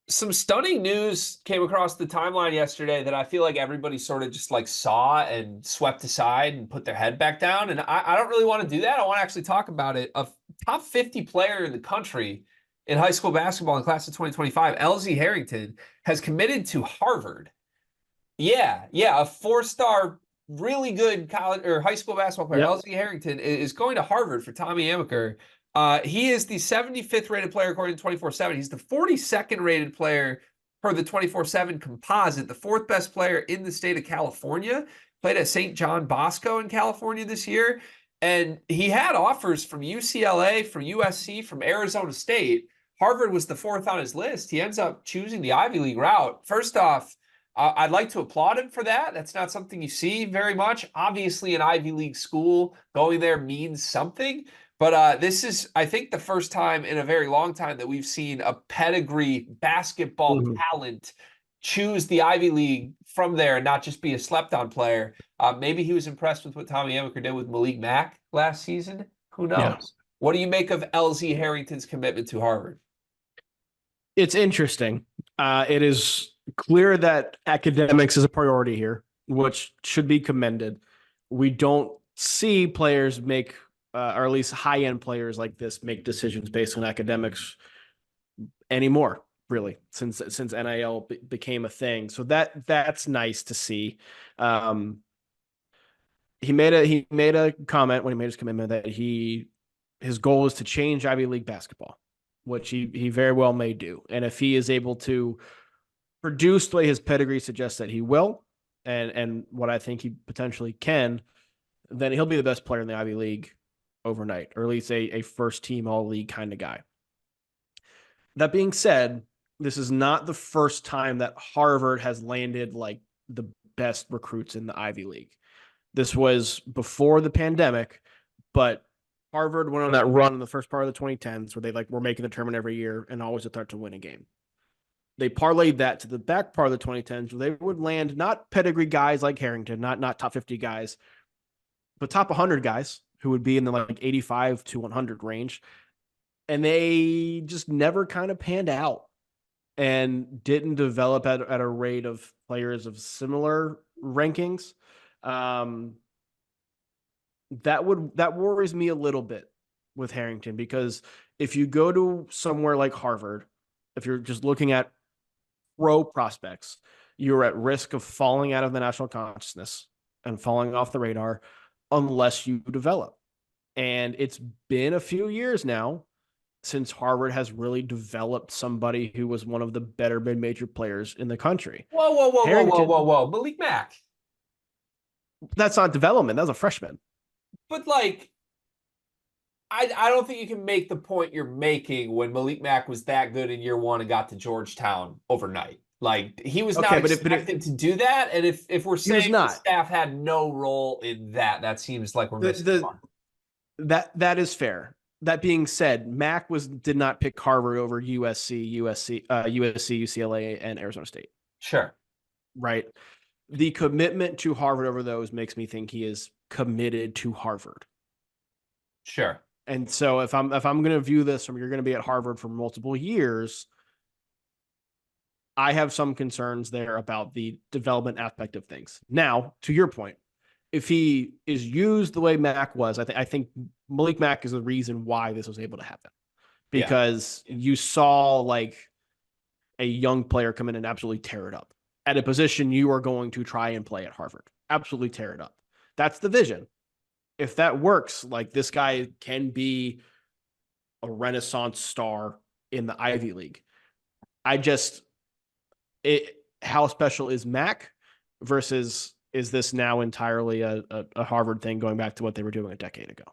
Some stunning news came across the timeline yesterday that I feel like everybody sort of just like saw and swept aside and put their head back down. And I don't really want to do that. I want to actually talk about it. A top 50 player in the country in high school basketball in class of 2025, Elzie Harrington, has committed to Harvard. Yeah, a four-star, really good college or high school basketball player, Yep. Elzie Harrington, is going to Harvard for Tommy Amaker. He is the 75th rated player according to 24/7. He's the 42nd rated player per the 24/7 composite, the fourth best player in the state of California. Played at St. John Bosco in California this year, and he had offers from UCLA, from USC, from Arizona State. Harvard was the fourth on his list. He ends up choosing the Ivy League route. First off, I'd like to applaud him for that. That's not something you see very much. Obviously, an Ivy League school going there means something. But this is, I think, the first time in a very long time that we've seen a pedigree basketball Mhm. talent choose the Ivy League from there and not just be a slept-on player. Maybe he was impressed with what Tommy Amaker did with Malik Mack last season. Who Yeah. knows? What do you make of LZ Harrington's commitment to Harvard? It's interesting. It is clear that academics is a priority here, which should be commended. We don't see players make, or at least high end players like this, make decisions based on academics anymore. Really, since NIL became a thing, so that's nice to see. Um, he made a comment when he made his commitment that his goal is to change Ivy League basketball, which he very well may do. And if he is able to produce the way his pedigree suggests that he will, and what I think he potentially can, then he'll be the best player in the Ivy League overnight, or at least a first team all league kind of guy. That being said, this is not the first time that Harvard has landed like the best recruits in the Ivy League. This was before the pandemic, but Harvard went on that run in the first part of the 2010s where they were making the tournament every year and always a threat to win a game. They parlayed that to the back part of the 2010s where they would land not pedigree guys like Harrington, not top 50 guys, but top 100 guys who would be in the 85 to 100 range. And they just never kind of panned out and didn't develop at a rate of players of similar rankings. Um, that worries me a little bit with Harrington, because if you go to somewhere like Harvard, if you're just looking at pro prospects, you're at risk of falling out of the national consciousness and falling off the radar unless you develop. And it's been a few years now since Harvard has really developed somebody who was one of the better mid-major players in the country. Whoa, Harrington, whoa. Malik Mack. that's not development. That was a freshman. But like, I don't think you can make the point you're making when Malik Mack was that good in year one and got to Georgetown overnight. Like he was not Okay, expected to do that. And if we're he was saying the not. staff had no role in that, that seems like we're The missing the the mark. that is fair. That being said, Mac did not pick Harvard over USC, UCLA, and Arizona State. Sure. Right. The commitment to Harvard over those makes me think he is committed to Harvard. Sure. And so if I'm going to view this from you're going to be at Harvard for multiple years, I have some concerns there about the development aspect of things. Now, to your point, if he is used the way Mac was, I think Malik Mack is the reason why this was able to happen, Yeah. because you saw a young player come in and absolutely tear it up at a position you are going to try and play at Harvard. Absolutely tear it up. That's the vision. If that works, this guy can be a renaissance star in the Ivy League. How special is Mac versus is this now entirely a Harvard thing going back to what they were doing a decade ago?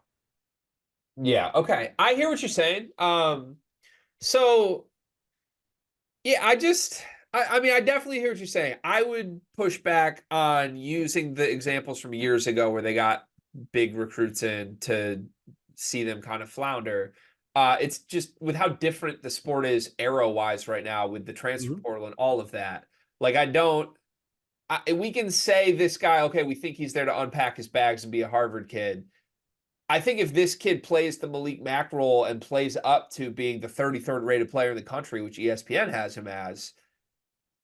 Yeah. Okay. I hear what you're saying. So yeah, I mean, I definitely hear what you're saying. I would push back on using the examples from years ago where they got big recruits in to see them kind of flounder. It's just with how different the sport is arrow wise right now with the transfer Mm-hmm. portal and all of that. Like, we can say this guy, okay, we think he's there to unpack his bags and be a Harvard kid. I think if this kid plays the Malik Mack role and plays up to being the 33rd rated player in the country, which ESPN has him as,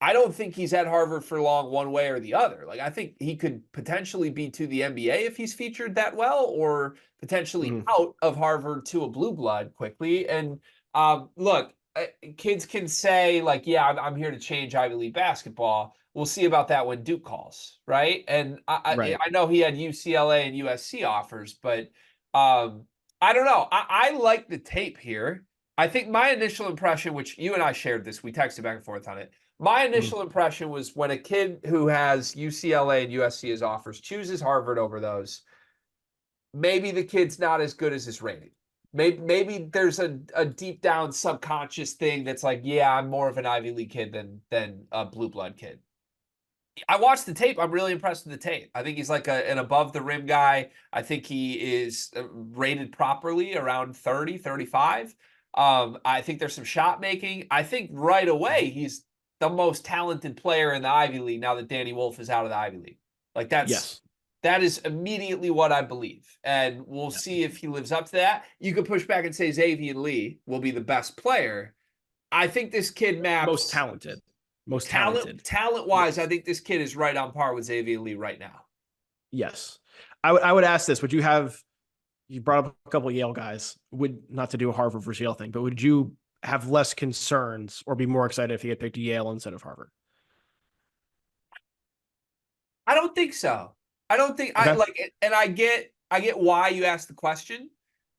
I don't think he's at Harvard for long one way or the other. Like, I think he could potentially be to the NBA if he's featured that well, or potentially out of Harvard to a blue blood quickly. And look, kids can say, like, yeah, I'm here to change Ivy League basketball. We'll see about that when Duke calls, right? And Right. I know he had UCLA and USC offers, but I don't know. I like the tape here. I think my initial impression, which you and I shared this, we texted back and forth on it. My initial impression was when a kid who has UCLA and USC as offers chooses Harvard over those, maybe the kid's not as good as his rating. Maybe there's a deep down subconscious thing that's like, yeah, I'm more of an Ivy League kid than a blue blood kid. I watched the tape. I'm really impressed with the tape. I think he's like an above the rim guy. I think he is rated properly around 30, 35. I think there's some shot making. I think right away he's the most talented player in the Ivy League now that Danny Wolf is out of the Ivy League. Like that is immediately what I believe. And we'll see if he lives up to that. You could push back and say Xavier Lee will be the best player. I think this kid maps most talented. Talent wise, I think this kid is right on par with Xavier Lee right now. Yes. I would ask this. Would you have, you brought up a couple of Yale guys, not to do a Harvard versus Yale thing, but would you have less concerns or be more excited if he had picked Yale instead of Harvard? I don't think so. I don't think I like it. And I get why you asked the question.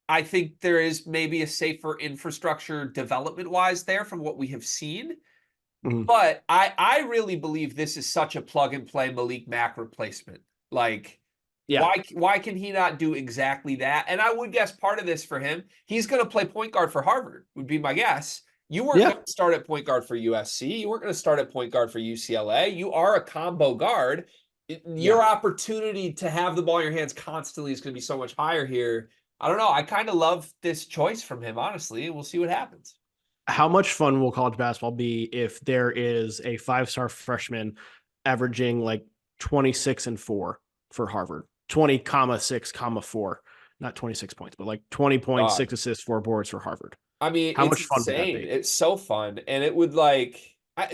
I think there is maybe a safer infrastructure development wise there from what we have seen. But I really believe this is such a plug and play Malik Mack replacement. Like, why can he not do exactly that? And I would guess part of this for him, he's going to play point guard for Harvard, would be my guess. You weren't going to start at point guard for USC. You weren't going to start at point guard for UCLA. You are a combo guard. Your opportunity to have the ball in your hands constantly is going to be so much higher here. I don't know. I kind of love this choice from him, honestly. We'll see what happens. How much fun will college basketball be if there is a 5-star freshman averaging like 26 and 4 for Harvard, 20,6, 4, not 26 points, but like 20.6 assists, 4 boards for Harvard. I mean, how it's much fun insane. would that be? It's so fun. And it would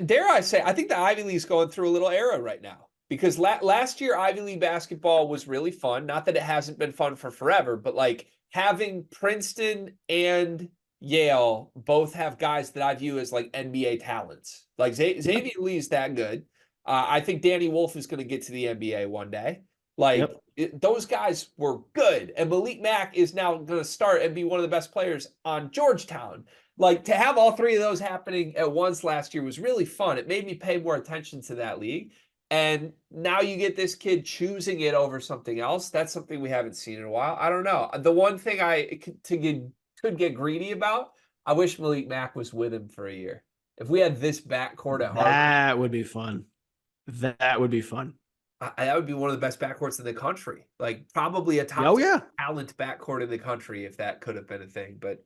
dare I say, I think the Ivy League's going through a little era right now because last year Ivy League basketball was really fun. Not that it hasn't been fun for forever, but like having Princeton and Yale both have guys that I view as like NBA talents. Like Xavier Lee's that good. I think Danny Wolf is going to get to the NBA one day. Like those guys were good. And Malik Mack is now going to start and be one of the best players on Georgetown. Like to have all three of those happening at once last year was really fun. It made me pay more attention to that league. And now you get this kid choosing it over something else. That's something we haven't seen in a while. I don't know. The one thing could get greedy about, I wish Malik Mack was with him for a year. If we had this backcourt at Harvard, that would be fun. That would be fun. That would be one of the best backcourts in the country. Like probably a top talent backcourt in the country if that could have been a thing. But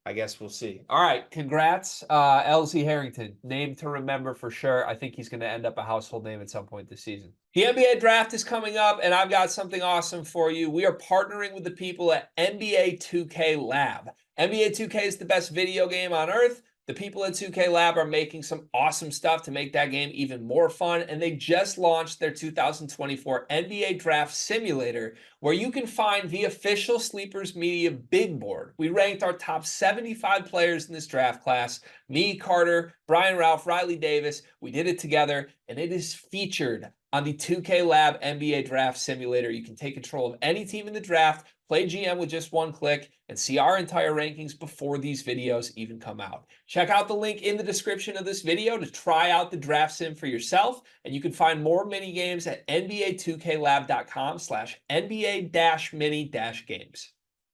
I guess we'll see. All right. Congrats, Elzie Harrington. Name to remember for sure. I think he's going to end up a household name at some point this season. The NBA draft is coming up, and I've got something awesome for you. We are partnering with the people at NBA 2K Lab. NBA 2K is the best video game on earth. The people at 2K Lab are making some awesome stuff to make that game even more fun, and they just launched their 2024 NBA Draft Simulator, where you can find the official Sleepers Media Big Board. We ranked our top 75 players in this draft class. Me, Carter, Brian Ralph, Riley Davis. We did it together, and it is featured on the 2K Lab NBA Draft Simulator. You can take control of any team in the draft, play GM with just one click, and see our entire rankings before these videos even come out. Check out the link in the description of this video to try out the draft sim for yourself, and you can find more mini games at nba2klab.com/NBA-mini-games.